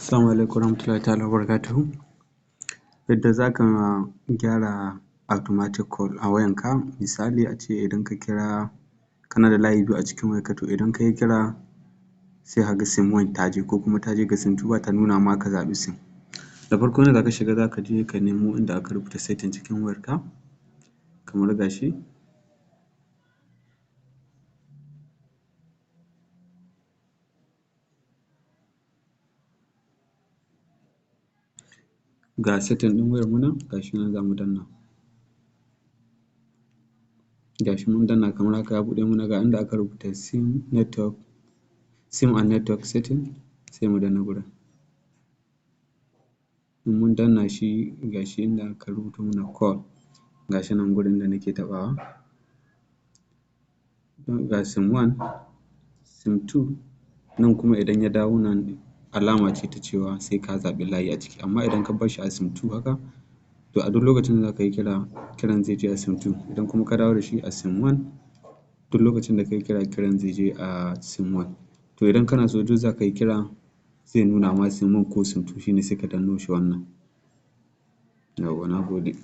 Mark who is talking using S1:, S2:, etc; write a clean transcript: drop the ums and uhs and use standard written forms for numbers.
S1: Assalamu alaikum warahmatullahi ta'ala wabarakatuhu. Yadda za ka gyara automatic call a wayanka, misali a ce idan ka kira kana da layi biyu a cikin wayarka, to idan ka yi kira sai ka ga sim one ta je ko kuma ta je ga sim two ba ta nuna ma ka zaɓi sim. Da farko yanda za ka shiga za ka je ka nemo inda aka rubuta setting cikin wayarka, kamar ga shi. Ga setting ɗin wayarmu nan, ga shi nan za mu danna. Ga shi mun danna kamar haka ya buɗe mana ga inda aka rubuta sim and network setting, sai mu danna gurin. In mun danna shi ga shi inda aka rubuto mana call, ga shi nan gurin da nake taɓawa. Ga sim one, sim two, nan kuma idan ya dawo nan alama ce ta cewa sai ka zaɓi layi a ciki, amma idan ka bar shi a sim two haka, to a duk lokacin da za ka yi kira, kiran zai je a sim two. Idan kuma ka dawo da shi a sim one, duk lokacin da ka yi kira, kiran zai je a sim one. To idan kana so duk za ka yi kira zai nuna ma sim one ko sim two, shi ne sai ka danno shi wannan. Yawwa na gode.